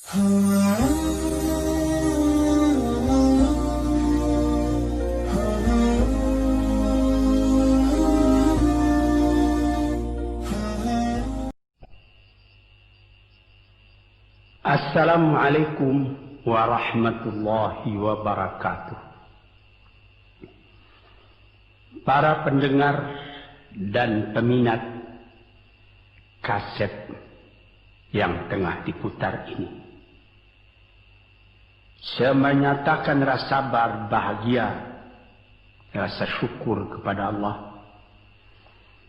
Assalamualaikum warahmatullahi wabarakatuh. Para pendengar dan peminat kaset yang tengah diputar ini, saya menyatakan rasa bahagia, rasa syukur kepada Allah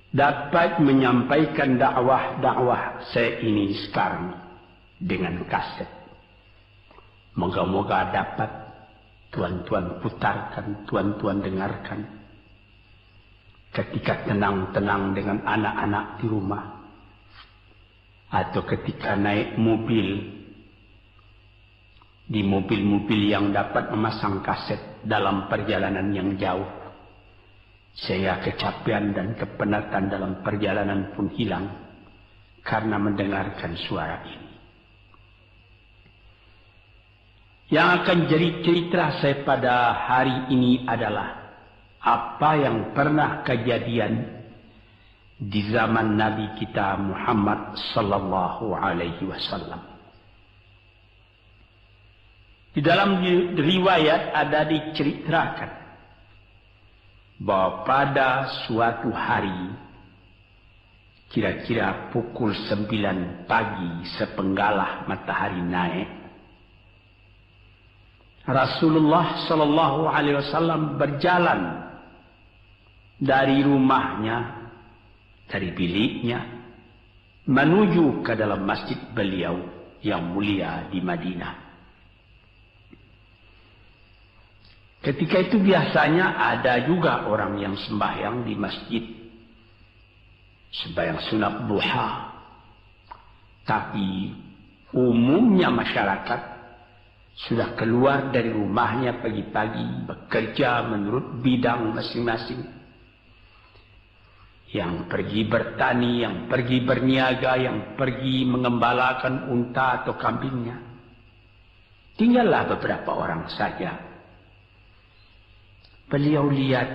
dapat menyampaikan dakwah saya ini sekarang dengan kaset. Moga-moga dapat tuan-tuan putarkan, tuan-tuan dengarkan ketika tenang-tenang dengan anak-anak di rumah, atau ketika naik mobil, di mobil-mobil yang dapat memasang kaset dalam perjalanan yang jauh, sehingga kecapean dan kepenatan dalam perjalanan pun hilang karena mendengarkan suara ini. Yang akan jadi cerita saya pada hari ini adalah apa yang pernah kejadian di zaman Nabi kita Muhammad sallallahu alaihi wasallam. Di dalam riwayat ada diceritakan bahwa pada suatu hari, kira-kira pukul 9 pagi sepenggalah matahari naik, Rasulullah sallallahu alaihi wasallam berjalan dari rumahnya, dari biliknya, menuju ke dalam masjid beliau yang mulia di Madinah. Ketika itu biasanya ada juga orang yang sembahyang di masjid, sembahyang sunat duha. Tapi umumnya masyarakat sudah keluar dari rumahnya pagi-pagi, bekerja menurut bidang masing-masing. Yang pergi bertani, yang pergi berniaga, yang pergi mengembalakan unta atau kambingnya. Tinggallah beberapa orang saja. Beliau lihat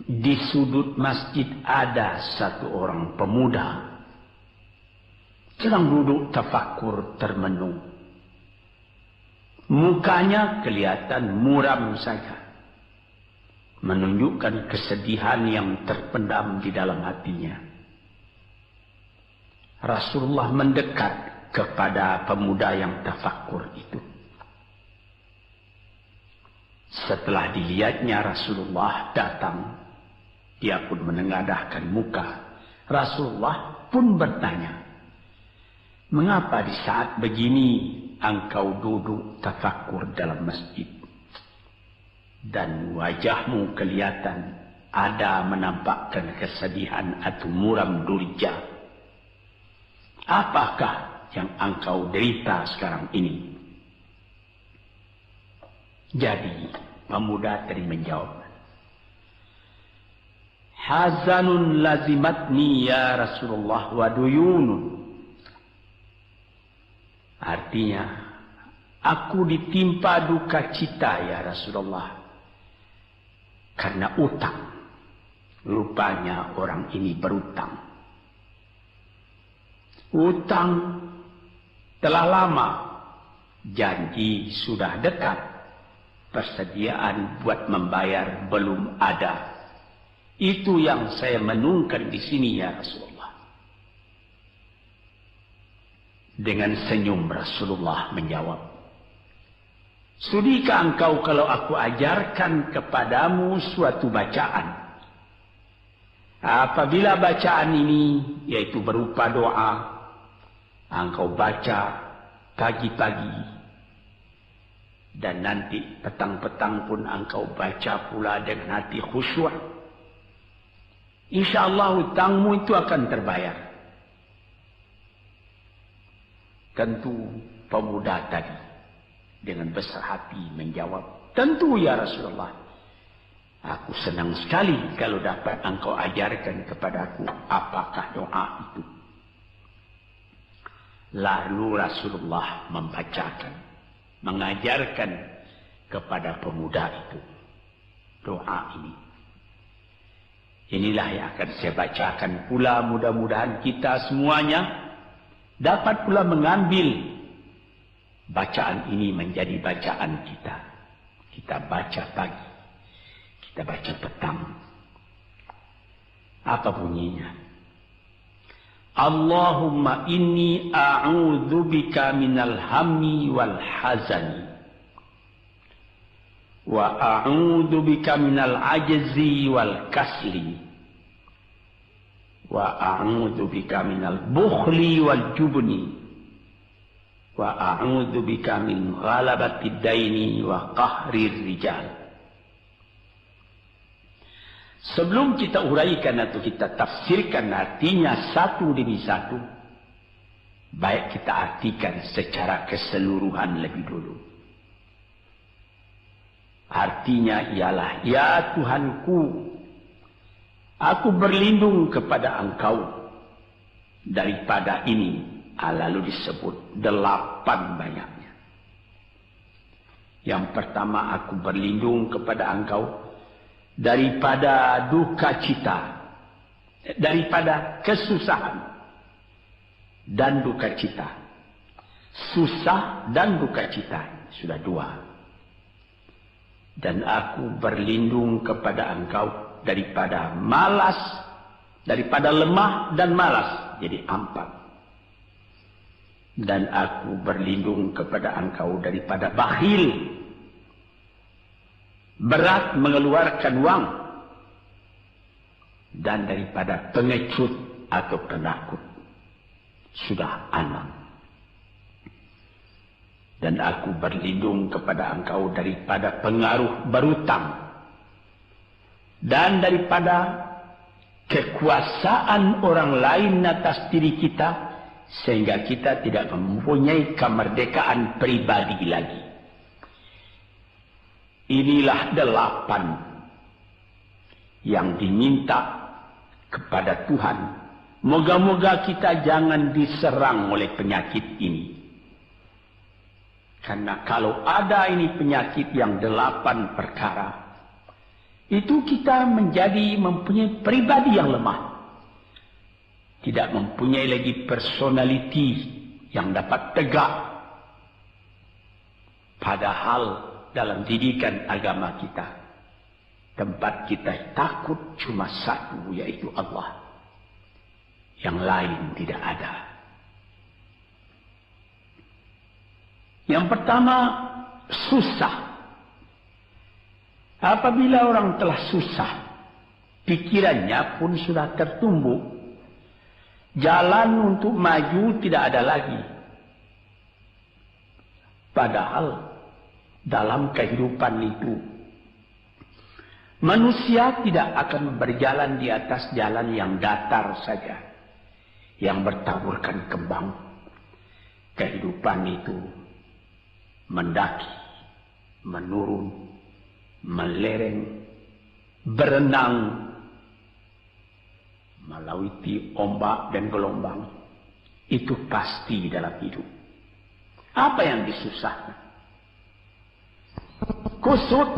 di sudut masjid ada satu orang pemuda sedang duduk tafakur termenung. Mukanya kelihatan muram saja, menunjukkan kesedihan yang terpendam di dalam hatinya. Rasulullah mendekat kepada pemuda yang tafakur itu. Setelah dilihatnya Rasulullah datang, dia pun menengadahkan muka. Rasulullah pun bertanya, "Mengapa di saat begini engkau duduk tafakur dalam masjid? Dan wajahmu kelihatan ada menampakkan kesedihan atau muram durja. Apakah yang engkau derita sekarang ini?" Jadi pemuda tadi menjawab, "Hazanun lazimatni ya Rasulullah wa duyunun." Artinya, aku ditimpa duka cita ya Rasulullah karena utang. Rupanya orang ini berutang. Utang telah lama, janji sudah dekat, persediaan buat membayar belum ada. Itu yang saya menungkan di sini ya Rasulullah. Dengan senyum Rasulullah menjawab, "Sudikah engkau kalau aku ajarkan kepadamu suatu bacaan? Apabila bacaan ini, yaitu berupa doa, engkau baca pagi-pagi, dan nanti petang-petang pun engkau baca pula dengan hati khusyuk, insya Allah hutangmu itu akan terbayar." Tentu pemuda tadi dengan besar hati menjawab, "Tentu ya Rasulullah. Aku senang sekali kalau dapat engkau ajarkan kepadaku apakah doa itu." Lalu Rasulullah membacakan, mengajarkan kepada pemuda itu doa ini. Inilah yang akan saya bacakan pula, mudah-mudahan kita semuanya dapat pula mengambil bacaan ini menjadi bacaan kita. Kita baca pagi, kita baca petang. Apa bunyinya? Allahumma inni a'udzubika minal hammi wal hazani wa a'udzubika minal ajzi wal kasli wa a'udzubika minal bukhli wal jubni wa a'udzubika min ghalabati daini wa qahrir rijal. Sebelum kita uraikan atau kita tafsirkan artinya satu demi satu, baik kita artikan secara keseluruhan lebih dulu. Artinya ialah, ya Tuhanku, aku berlindung kepada Engkau daripada ini. Lalu disebut 8 banyaknya. Yang pertama, aku berlindung kepada Engkau daripada duka cita, daripada kesusahan dan duka cita. Susah dan duka cita, sudah 2. Dan aku berlindung kepada Engkau daripada malas, daripada lemah dan malas, jadi 4. Dan aku berlindung kepada Engkau daripada bakhil, berat mengeluarkan wang, dan daripada pengecut atau penakut, sudah 6. Dan aku berlindung kepada Engkau daripada pengaruh berutang dan daripada kekuasaan orang lain atas diri kita sehingga kita tidak mempunyai kemerdekaan pribadi lagi. Inilah 8 yang diminta kepada Tuhan. Moga-moga kita jangan diserang oleh penyakit ini. Karena kalau ada ini penyakit yang 8 perkara, itu kita mempunyai pribadi yang lemah. Tidak mempunyai lagi personality yang dapat tegak. Padahal dalam didikan agama kita, tempat kita takut cuma satu, yaitu Allah. Yang lain tidak ada. Yang pertama, susah. Apabila orang telah susah, pikirannya pun sudah tertumbuk. Jalan untuk maju tidak ada lagi. Padahal dalam kehidupan itu, manusia tidak akan berjalan di atas jalan yang datar saja, yang bertaburkan kembang. Kehidupan itu mendaki, menurun, melereng, berenang, melewati ombak dan gelombang. Itu pasti dalam hidup. Apa yang disusahkan? Kusut,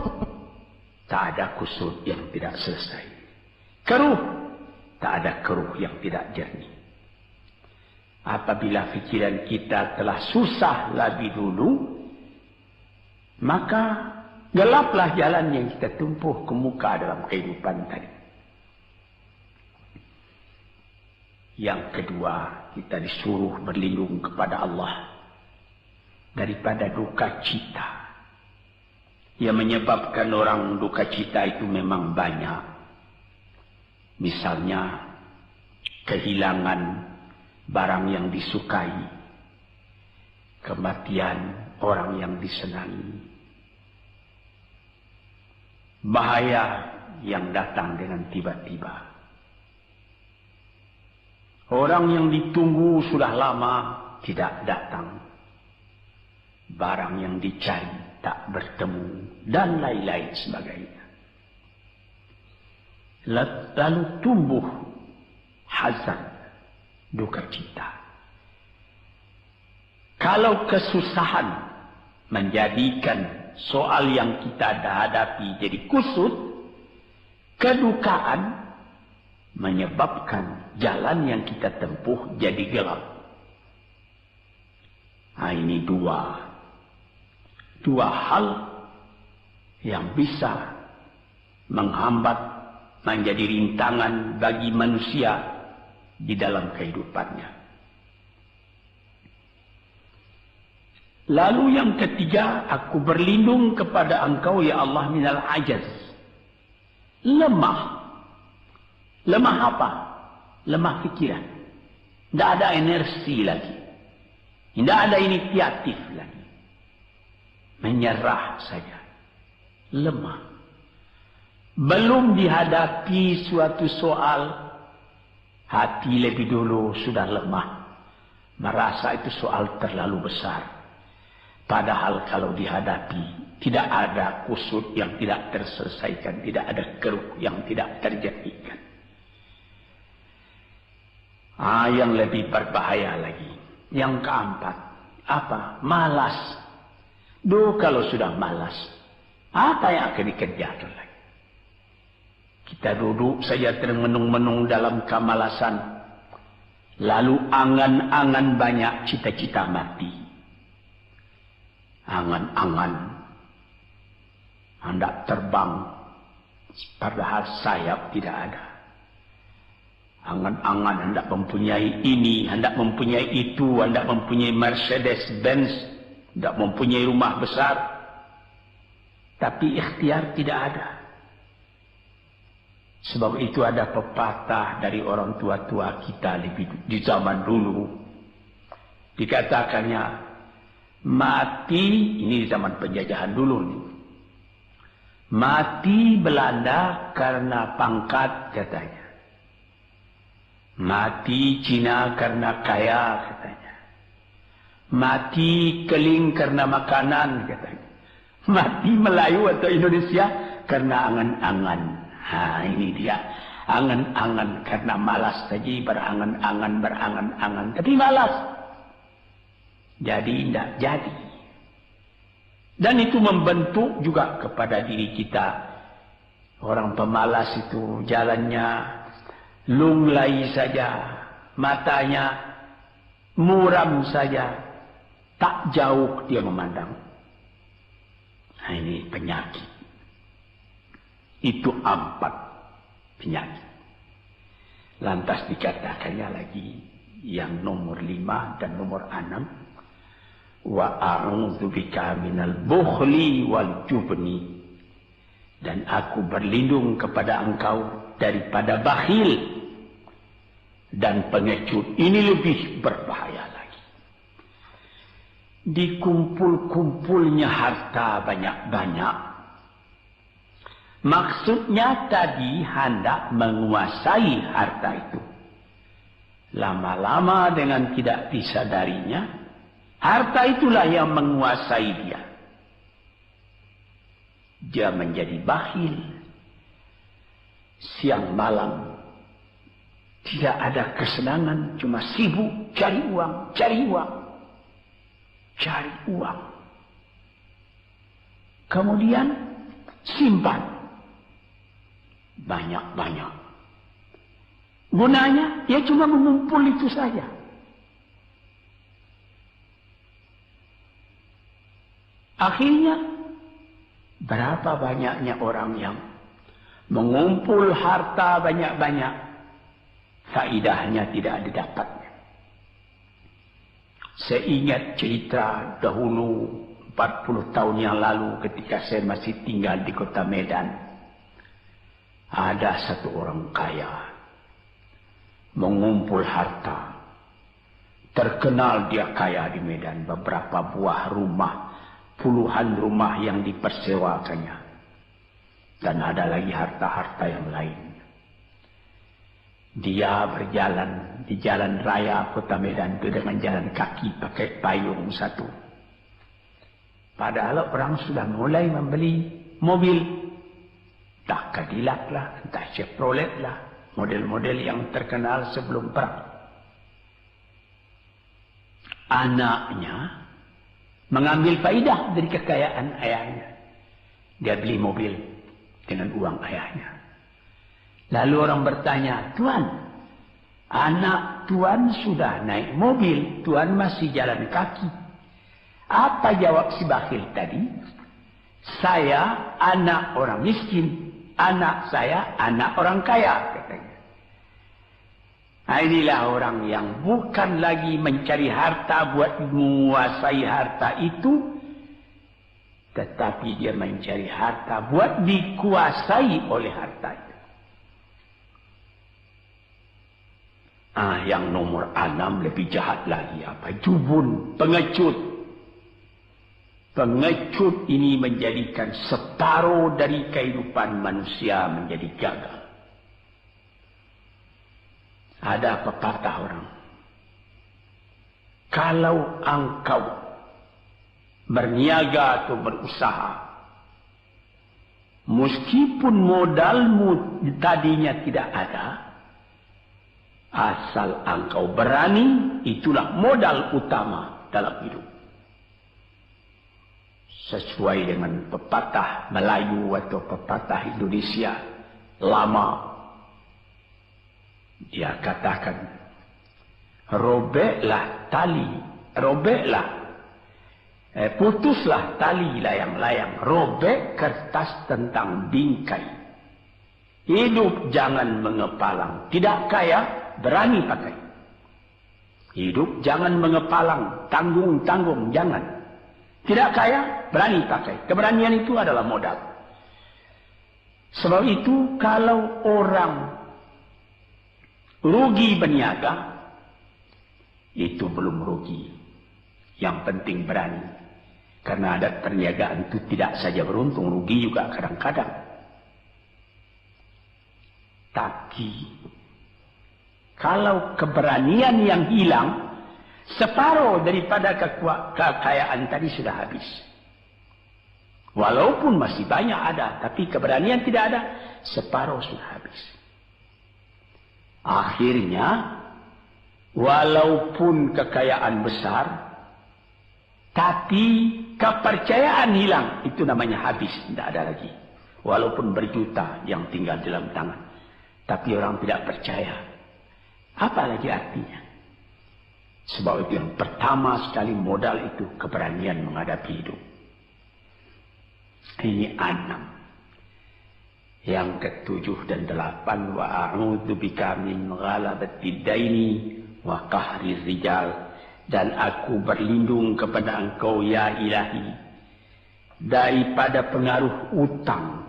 tak ada kusut yang tidak selesai. Keruh, tak ada keruh yang tidak jernih. Apabila pikiran kita telah susah lebih dulu, maka gelaplah jalan yang kita tumpuh ke muka dalam kehidupan tadi. Yang kedua, kita disuruh berlindung kepada Allah daripada duka cita. Yang menyebabkan orang duka cita itu memang banyak. Misalnya, kehilangan barang yang disukai, kematian orang yang disenangi, bahaya yang datang dengan tiba-tiba, orang yang ditunggu sudah lama tidak datang, barang yang dicari tak bertemu, dan lain-lain sebagainya. Lalu tumbuh hazan, duka cita. Kalau kesusahan menjadikan soal yang kita hadapi jadi kusut, kedukaan menyebabkan jalan yang kita tempuh jadi gelap. Nah, ini dua hal yang bisa menghambat, menjadi rintangan bagi manusia di dalam kehidupannya. Lalu yang ketiga, aku berlindung kepada Engkau ya Allah minal ajaz. Lemah. Lemah apa? Lemah pikiran. Tidak ada energi lagi. Tidak ada inisiatif lagi. Menyerah saja. Lemah. Belum dihadapi suatu soal, hati lebih dulu sudah lemah. Merasa itu soal terlalu besar. Padahal kalau dihadapi, tidak ada kusut yang tidak terselesaikan. Tidak ada keruh yang tidak terjadikan. Yang lebih berbahaya lagi. Yang keempat, apa? Malas. Kalau sudah malas, apa yang akan dikerjakan lagi? Kita duduk saja termenung-menung dalam kemalasan. Lalu angan-angan banyak, cita-cita mati. Angan-angan hendak terbang, padahal sayap tidak ada. Angan-angan hendak mempunyai ini, hendak mempunyai itu, hendak mempunyai Mercedes-Benz, hendak mempunyai rumah besar. Tapi ikhtiar tidak ada. Sebab itu ada pepatah dari orang tua-tua kita di zaman dulu. Dikatakannya, mati, ini di zaman penjajahan dulu nih. Mati Belanda karena pangkat katanya. Mati Cina karena kaya katanya. Mati Keling karena makanan katanya. Mati Melayu atau Indonesia karena angan-angan. Ini dia. Angan-angan karena malas saja, berangan-angan. Tapi malas. Jadi tidak jadi. Dan itu membentuk juga kepada diri kita. Orang pemalas itu jalannya lunglai saja. Matanya muram saja. Tak jauh dia memandang. Nah, ini penyakit. Itu 4 penyakit. Lantas dikatakannya lagi yang nomor 5 dan nomor 6. Wa a'udzubika minal bukhli wal jubni. Dan aku berlindung kepada Engkau daripada bakhil dan pengecut. Ini lebih berbahaya lagi. Dikumpul-kumpulnya harta banyak-banyak. Maksudnya tadi hendak menguasai harta itu. Lama-lama dengan tidak disadarinya, harta itulah yang menguasai dia. Dia menjadi bakhil. Siang malam tidak ada kesenangan, cuma sibuk cari uang. Kemudian simpan banyak-banyak. Gunanya dia cuma mengumpul itu saja. Akhirnya, berapa banyaknya orang yang mengumpul harta banyak-banyak, faidahnya tidak didapatnya. Saya ingat cerita dahulu 40 tahun yang lalu ketika saya masih tinggal di kota Medan. Ada satu orang kaya mengumpul harta. Terkenal dia kaya di Medan, beberapa buah rumah, puluhan rumah yang dipersewakannya. Dan ada lagi harta-harta yang lain. Dia berjalan di jalan raya kota Medan itu dengan jalan kaki pakai payung satu. Padahal orang sudah mulai membeli mobil. Entah Cadillac lah, entah Chevrolet lah. Model-model yang terkenal sebelum perang. anaknya mengambil faidah dari kekayaan ayahnya. Dia beli mobil dengan uang ayahnya. Lalu orang bertanya, "Tuan, anak Tuan sudah naik mobil, Tuan masih jalan kaki." Apa jawab si bakhil tadi? "Saya anak orang miskin, anak saya anak orang kaya," katanya. Nah, inilah orang yang bukan lagi mencari harta buat menguasai harta itu, tetapi dia mencari harta buat dikuasai oleh harta itu. Yang nomor 6 lebih jahat lagi. Apa? Jubun, pengecut. Pengecut ini menjadikan separuh dari kehidupan manusia menjadi gagal. Ada pepatah orang, kalau engkau berniaga atau berusaha, meskipun modalmu tadinya tidak ada, asal engkau berani, itulah modal utama dalam hidup. Sesuai dengan pepatah Melayu atau pepatah Indonesia lama, dia katakan, putuslah tali layang-layang, robek kertas tentang bingkai. Hidup jangan mengepalang, tidak kaya berani pakai. Hidup jangan mengepalang, tanggung-tanggung jangan. Tidak kaya berani pakai. Keberanian itu adalah modal. Sebab itu kalau orang rugi berniaga, itu belum rugi. Yang penting berani. Karena adat perniagaan itu tidak saja beruntung, rugi juga kadang-kadang. Tapi kalau keberanian yang hilang, separuh daripada kekayaan tadi sudah habis. Walaupun masih banyak ada, tapi keberanian tidak ada, separuh sudah habis. Akhirnya, walaupun kekayaan besar, tapi kepercayaan hilang, itu namanya habis, tidak ada lagi. Walaupun berjuta yang tinggal dalam tangan, tapi orang tidak percaya. Apa lagi artinya? Sebab itu yang pertama sekali modal itu keberanian menghadapi hidup. Ini 6. Yang ke-7 dan 8, wa a'udzu bika min ghalabatid daini wa qahri rijal, dan aku berlindung kepada Engkau ya Ilahi daripada pengaruh utang.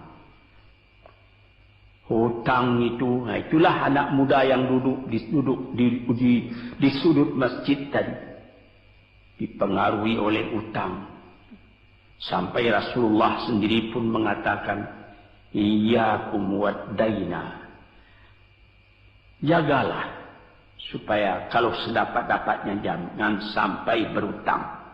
Hutang itu, itulah anak muda yang duduk di sudut masjid tadi, dipengaruhi oleh utang. Sampai Rasulullah sendiri pun mengatakan, iyyakum wad-daina. Jagalah supaya kalau sedapat-dapatnya jangan sampai berutang.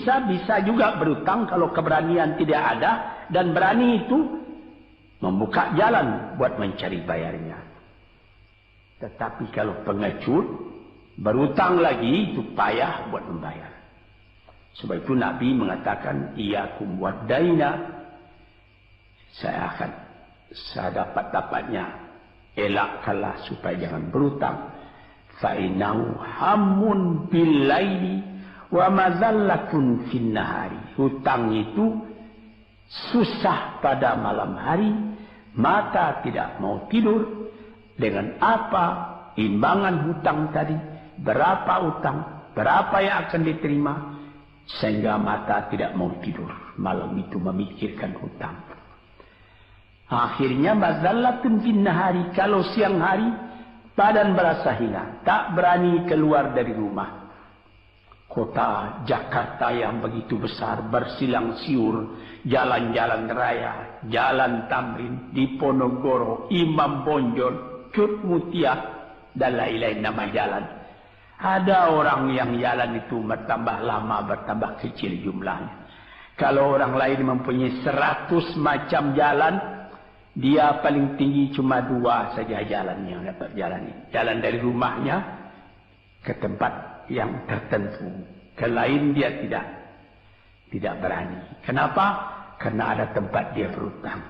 Bisa juga berutang kalau keberanian tidak ada, dan berani itu membuka jalan buat mencari bayarnya. Tetapi kalau pengecut berutang lagi, itu payah buat membayar. Sebab itu Nabi mengatakan, iyyakum wad-daina, saya akan sedapat-dapatnya elakkanlah supaya jangan berutang. Fa innahu hammun bil laili wa mazallatun fin nahari. Hutang itu susah pada malam hari, mata tidak mau tidur. Dengan apa imbangan hutang tadi, berapa utang, berapa yang akan diterima, sehingga mata tidak mau tidur malam itu memikirkan hutang. Akhirnya mazallatun fin nahari, kalau siang hari badan berasa hina, tak berani keluar dari rumah. Kota Jakarta yang begitu besar, bersilang siur, jalan-jalan raya, jalan Tamrin, Diponegoro, Imam Bonjol, Cut Mutia, dan lain-lain nama jalan. Ada orang yang jalan itu bertambah lama, bertambah kecil jumlahnya. Kalau orang lain mempunyai 100 macam jalan, dia paling tinggi cuma 2 saja jalannya yang dapat jalani. Jalan dari rumahnya ke tempat yang tertentu. Ke lain dia tidak berani. Kenapa? Karena ada tempat dia berhutang.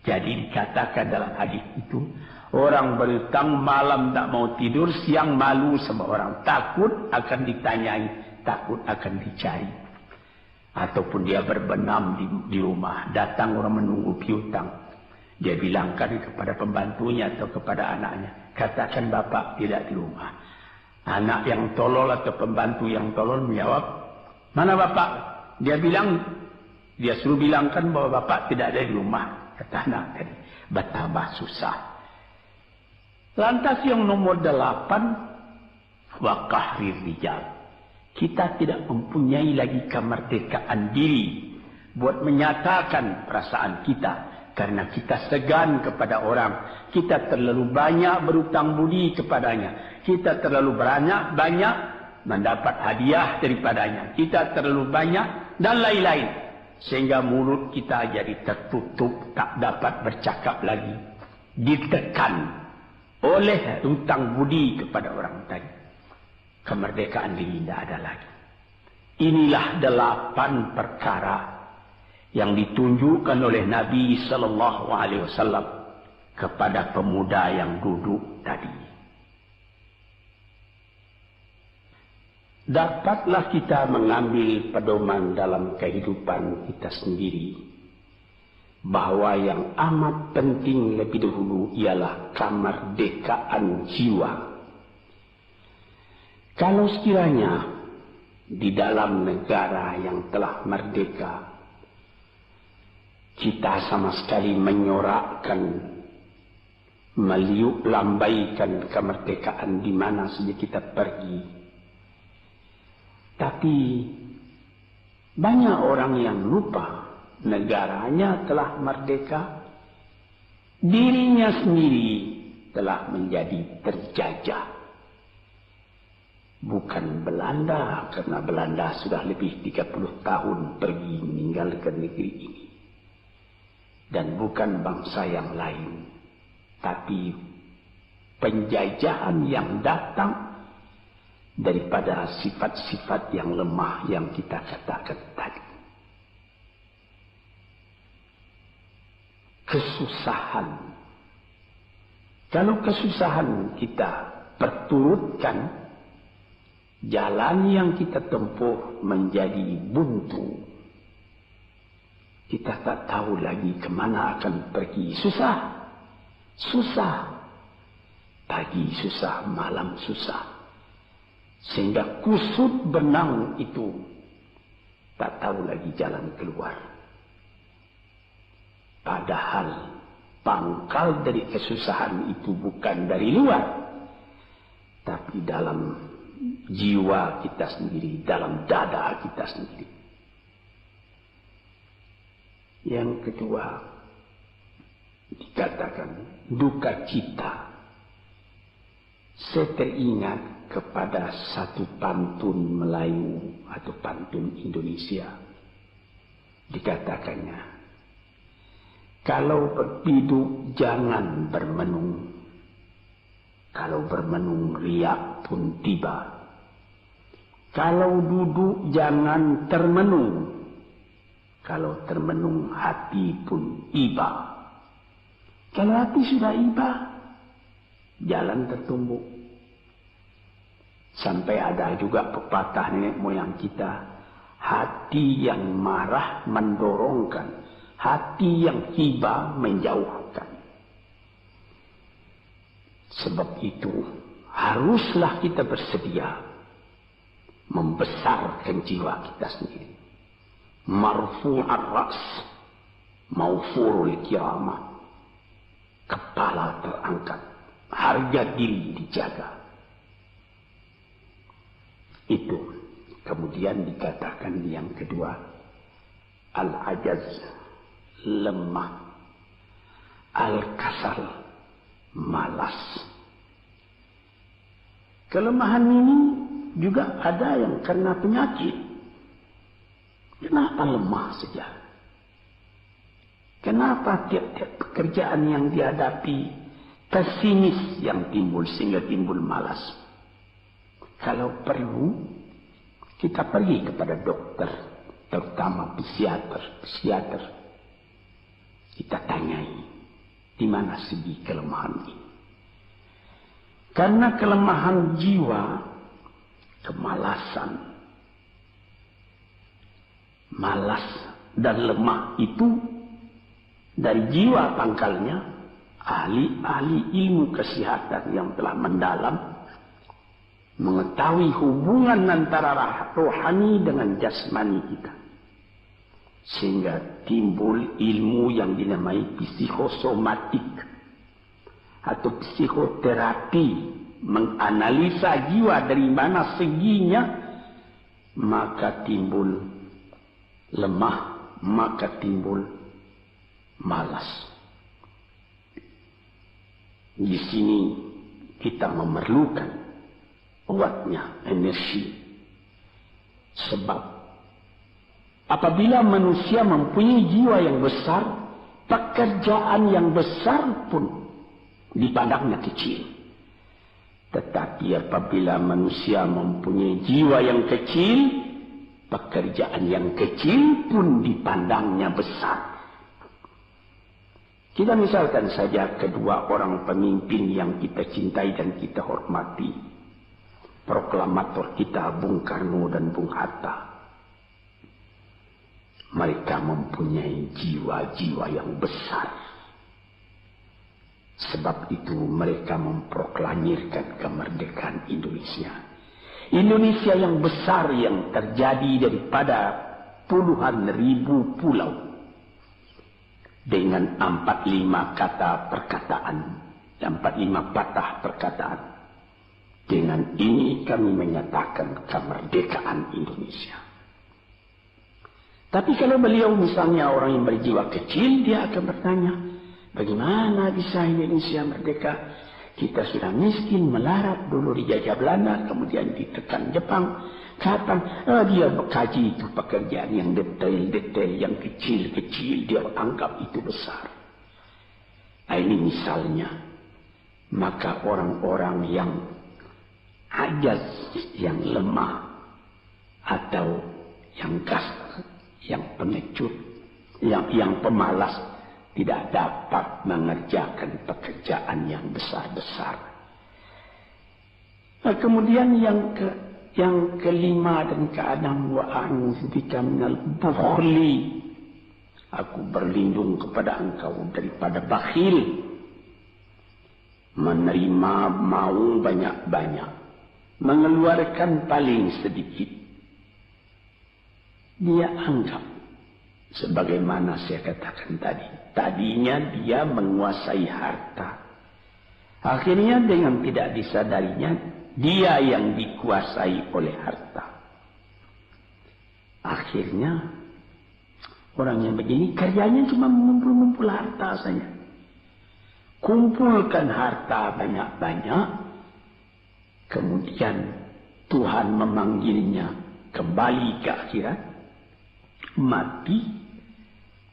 Jadi dikatakan dalam hadis itu, orang berhutang malam tak mau tidur, siang malu sama orang. Takut akan ditanyai, takut akan dicari. Ataupun dia berbenam di rumah. Datang orang menunggu piutang. Dia bilangkan kepada pembantunya atau kepada anaknya, katakan bapak tidak di rumah. Anak yang tolol atau pembantu yang tolol menjawab, mana bapak? Dia suruh bilangkan bahwa bapak tidak ada di rumah. Kata anak tadi, betapa susah. Lantas yang nomor 8, wa qahrir rijal. Kita tidak mempunyai lagi kemerdekaan diri buat menyatakan perasaan kita. Karena kita segan kepada orang. Kita terlalu banyak berutang budi kepadanya. Kita terlalu banyak mendapat hadiah daripadanya. Kita terlalu banyak dan lain-lain. Sehingga mulut kita jadi tertutup, tak dapat bercakap lagi. Ditekan oleh hutang budi kepada orang tadi. Kemerdekaan diri tidak ada lagi. Inilah 8 perkara yang ditunjukkan oleh Nabi Sallallahu Alaihi Wasallam kepada pemuda yang duduk tadi. Dapatlah kita mengambil pedoman dalam kehidupan kita sendiri, bahwa yang amat penting lebih dahulu ialah kemerdekaan jiwa. Kalau sekiranya di dalam negara yang telah merdeka, kita sama sekali menyorakkan, meliuk lambaikan kemerdekaan di mana saja kita pergi. Tapi banyak orang yang lupa negaranya telah merdeka, dirinya sendiri telah menjadi terjajah. Bukan Belanda, karena Belanda sudah lebih 30 tahun pergi meninggalkan negeri ini. Dan bukan bangsa yang lain, tapi penjajahan yang datang daripada sifat-sifat yang lemah yang kita katakan tadi. Kesusahan. Kalau kesusahan kita perturutkan, jalan yang kita tempuh menjadi buntu. Kita tak tahu lagi kemana akan pergi. Susah. Pagi susah, malam susah. Sehingga kusut benang itu tak tahu lagi jalan keluar. Padahal pangkal dari kesusahan itu bukan dari luar, tapi dalam jiwa kita sendiri, dalam dada kita sendiri. Yang kedua, dikatakan duka cita. Saya teringat kepada satu pantun Melayu atau pantun Indonesia. Dikatakannya, kalau berpiduk jangan bermenung. Kalau bermenung riak pun tiba. Kalau duduk jangan termenung. Kalau termenung hati pun iba. Kalau hati sudah iba, jalan tertumbuk. Sampai ada juga pepatah nenek moyang kita, hati yang marah mendorongkan, hati yang iba menjauhkan. Sebab itu haruslah kita bersedia membesarkan jiwa kita sendiri. Marfu'ar ras, maufurul kiramah. Kepala terangkat, harga diri dijaga. Itu kemudian dikatakan yang kedua, al-ajaz, lemah, al-kasal, malas. kelemahan ini juga ada yang karena penyakit. Kenapa lemah saja? Kenapa tiap-tiap pekerjaan yang dihadapi pesimis yang timbul sehingga timbul malas? Kalau perlu, kita pergi kepada dokter, terutama psikiater. Kita tanyai, di mana segi kelemahan ini? Karena kelemahan jiwa, kemalasan, malas dan lemah itu dari jiwa pangkalnya. Ahli-ahli ilmu kesehatan yang telah mendalam mengetahui hubungan antara rohani dengan jasmani kita, sehingga timbul ilmu yang dinamai psikosomatik atau psikoterapi, menganalisa jiwa dari mana seginya, maka timbul lemah, maka timbul malas. Di sini kita memerlukan kuatnya energi. Sebab apabila manusia mempunyai jiwa yang besar, pekerjaan yang besar pun dipandangnya kecil. Tetapi apabila manusia mempunyai jiwa yang kecil, pekerjaan yang kecil pun dipandangnya besar. Kita misalkan saja kedua orang pemimpin yang kita cintai dan kita hormati. Proklamator kita Bung Karno dan Bung Hatta. Mereka mempunyai jiwa-jiwa yang besar. Sebab itu mereka memproklamirkan kemerdekaan Indonesia. Indonesia yang besar yang terjadi daripada puluhan ribu pulau. Dengan 45 kata perkataan, 45 patah perkataan. Dengan ini kami menyatakan kemerdekaan Indonesia. Tapi kalau beliau misalnya orang yang berjiwa kecil, dia akan bertanya, bagaimana bisa Indonesia merdeka? Kita sudah miskin, melarat, dulu dijajah Belanda, kemudian ditekan Jepang. Kapan dia mengkaji itu pekerjaan yang detail-detail, yang kecil-kecil, dia anggap itu besar. Nah, ini misalnya. Maka orang-orang yang ajaz, yang lemah, atau yang kasar, yang pengecut, yang pemalas, tidak dapat mengerjakan pekerjaan yang besar-besar. Nah, kemudian yang kelima dan keenam, wa a'udzubika minal bukhli. Aku berlindung kepada engkau daripada bakhil. Menerima mau banyak-banyak, mengeluarkan paling sedikit. Dia anggap, sebagaimana saya katakan tadi, tadinya dia menguasai harta. Akhirnya dengan tidak disadarinya, dia yang dikuasai oleh harta. Akhirnya orang yang begini kerjanya cuma mengumpul-ngumpul harta saja. Kumpulkan harta banyak-banyak. Kemudian Tuhan memanggilnya kembali ke akhirat. Mati.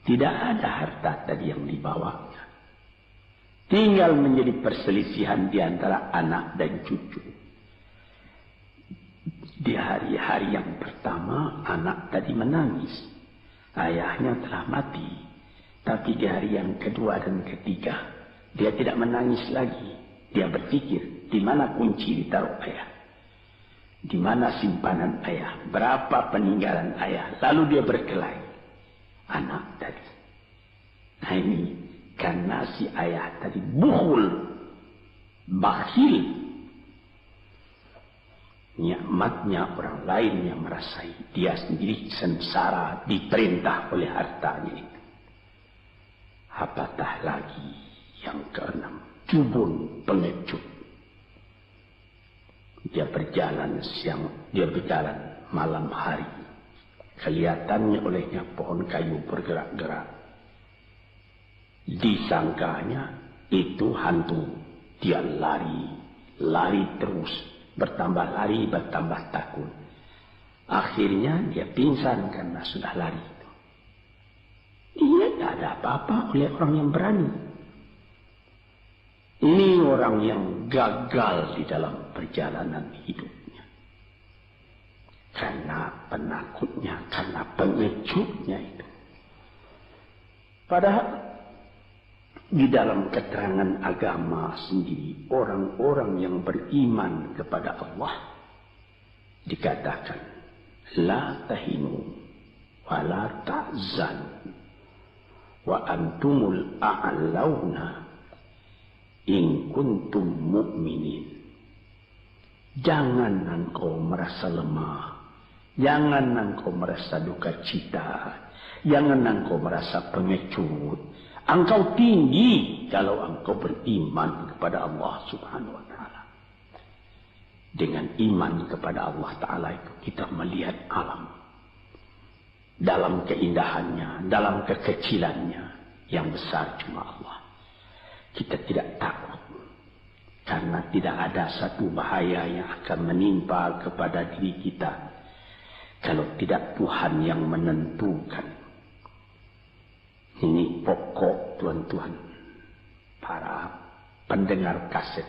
Tidak ada harta tadi yang dibawanya. Tinggal menjadi perselisihan di antara anak dan cucu. Di hari-hari yang pertama, anak tadi menangis. Ayahnya telah mati. Tapi di hari yang kedua dan ketiga, dia tidak menangis lagi. Dia berpikir, di mana kunci ditaruh ayah? Di mana simpanan ayah? Berapa peninggalan ayah? Lalu dia berkelahi. Anak tadi. Nah ini, karena si ayah tadi bukhul, bakhil. Nikmatnya orang lain yang merasai, dia sendiri sengsara diperintah oleh hartanya itu. Apatah lagi yang keenam, jubun, pengecut. Dia berjalan siang, dia berjalan malam hari. Kelihatannya olehnya pohon kayu bergerak-gerak. Disangkanya itu hantu. Dia lari terus. Bertambah lari, bertambah takut. Akhirnya dia pingsan karena sudah lari. Dia tak ada apa-apa oleh orang yang berani. Ini orang yang gagal di dalam perjalanan hidupnya. Karena penakutnya, karena pengejutnya itu. Padahal di dalam keterangan agama sendiri, orang-orang yang beriman kepada Allah dikatakan, la tahinu wa la tahzanu wa antumul a'launa in kuntum mu'minin. Jangan engkau merasa lemah, jangan engkau merasa duka cita, jangan engkau merasa pengecut. Engkau tinggi kalau engkau beriman kepada Allah Subhanahu wa ta'ala. Dengan iman kepada Allah Ta'ala itu kita melihat alam dalam keindahannya, dalam kekecilannya. Yang besar cuma Allah. Kita tidak takut karena tidak ada satu bahaya yang akan menimpa kepada diri kita kalau tidak Tuhan yang menentukan. Ini pokok tuan-tuan, para pendengar kaset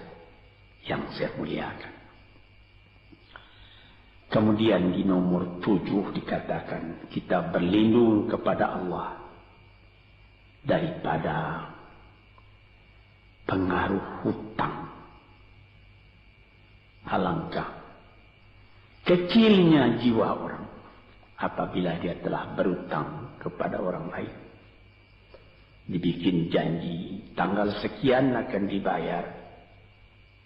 yang saya muliakan. Kemudian di nomor 7 dikatakan kita berlindung kepada Allah daripada pengaruh hutang. Alangkah kecilnya jiwa orang apabila dia telah berutang kepada orang lain. Dibikin janji tanggal sekian akan dibayar,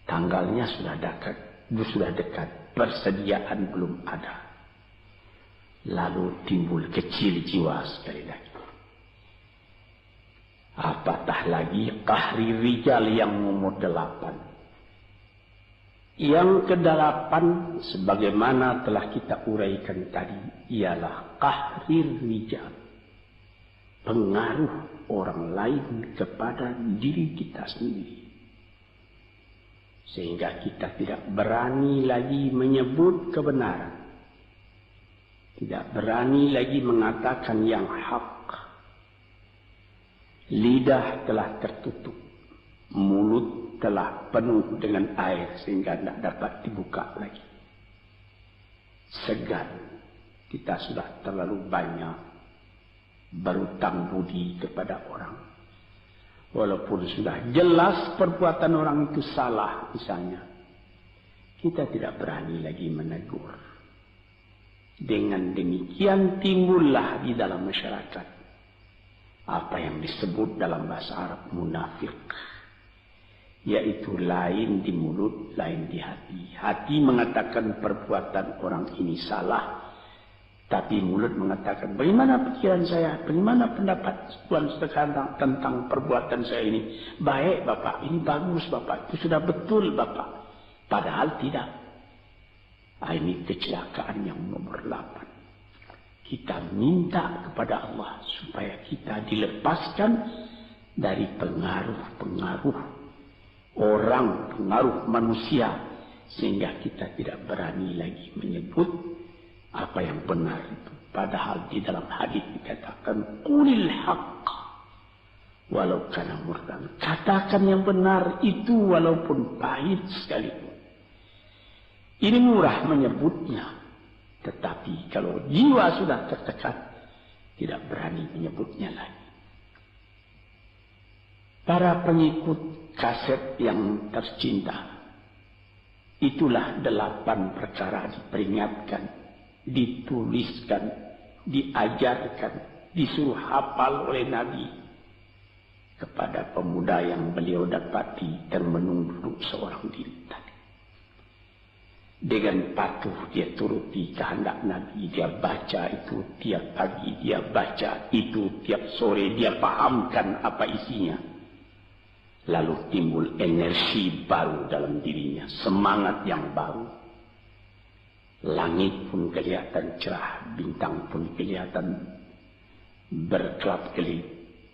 tanggalnya sudah dekat, persediaan belum ada. Lalu timbul kecil jiwa sekali lagi. Apatah lagi qahri rijal yang nomor 8. Yang ke-8 sebagaimana telah kita uraikan tadi ialah qahri rijal. Pengaruh orang lain kepada diri kita sendiri. Sehingga kita tidak berani lagi menyebut kebenaran. Tidak berani lagi mengatakan yang hak. Lidah telah tertutup. Mulut telah penuh dengan air sehingga tidak dapat dibuka lagi. Segan. Kita sudah terlalu banyak berutang budi kepada orang. Walaupun sudah jelas perbuatan orang itu salah misalnya. Kita tidak berani lagi menegur. Dengan demikian timbullah di dalam masyarakat apa yang disebut dalam bahasa Arab munafik. Yaitu lain di mulut, lain di hati. Hati mengatakan perbuatan orang ini salah. Tapi mulut mengatakan, bagaimana pikiran saya? Bagaimana pendapat Tuhan sekarang tentang perbuatan saya ini? Baik Bapak, ini bagus Bapak, itu sudah betul Bapak. Padahal tidak. Ini kecelakaan yang nomor 8. Kita minta kepada Allah supaya kita dilepaskan dari pengaruh-pengaruh orang, pengaruh manusia. Sehingga kita tidak berani lagi menyebut apa yang benar itu. Padahal di dalam hadis dikatakan qulil haqq walau kana murran. Katakan yang benar itu walaupun pahit sekalipun. Ini murah menyebutnya, tetapi kalau jiwa sudah tertekan tidak berani menyebutnya lagi. Para pengikut kaset yang tercinta, itulah 8 perkara diperingatkan, dituliskan, diajarkan, disuruh hafal oleh Nabi kepada pemuda yang beliau dapati dan menunggu seorang diri tadi. Dengan patuh dia turuti kehendak Nabi, dia baca itu tiap pagi, dia baca itu tiap sore, dia pahamkan apa isinya. Lalu timbul energi baru dalam dirinya, semangat yang baru. Langit pun kelihatan cerah, bintang pun kelihatan berkelap-kelip,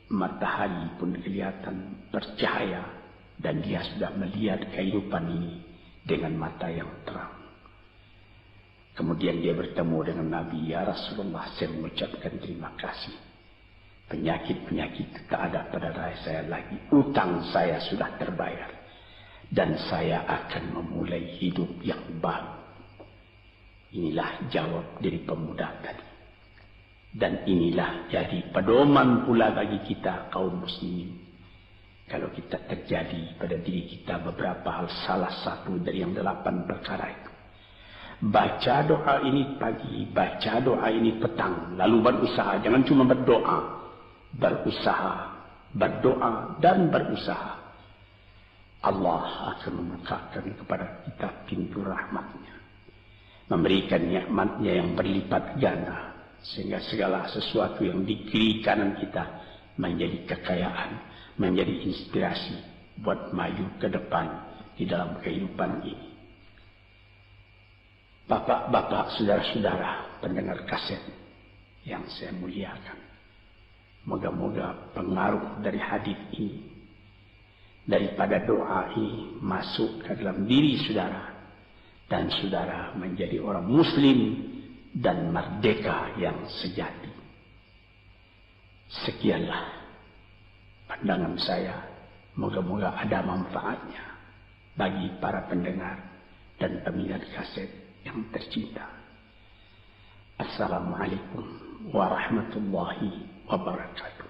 matahari pun kelihatan bercahaya, dan dia sudah melihat kehidupan ini dengan mata yang terang. Kemudian dia bertemu dengan Nabi. Ya Rasulullah, saya mengucapkan terima kasih. Penyakit-penyakit tak ada pada saya lagi. Utang saya sudah terbayar. Dan saya akan memulai hidup yang baru. Inilah jawab dari pemuda tadi. Dan inilah jadi pedoman pula bagi kita kaum muslimin. Kalau kita terjadi pada diri kita beberapa hal, salah satu dari yang 8 perkara itu. Baca doa ini pagi, baca doa ini petang, lalu berusaha. Jangan cuma berdoa, berusaha, berdoa dan berusaha. Allah akan membukakan kepada kita pintu rahmatnya, memberikan nikmatnya yang berlipat ganda, sehingga segala sesuatu yang di kiri kanan kita menjadi kekayaan, menjadi inspirasi buat maju ke depan di dalam kehidupan ini. Bapak-bapak, saudara-saudara pendengar kaset yang saya muliakan, moga-moga pengaruh dari hadis ini, daripada doa ini masuk ke dalam diri saudara, dan saudara menjadi orang muslim dan merdeka yang sejati. Sekianlah pandangan saya, moga-moga ada manfaatnya bagi para pendengar dan peminat kaset yang tercinta. Assalamualaikum warahmatullahi wabarakatuh.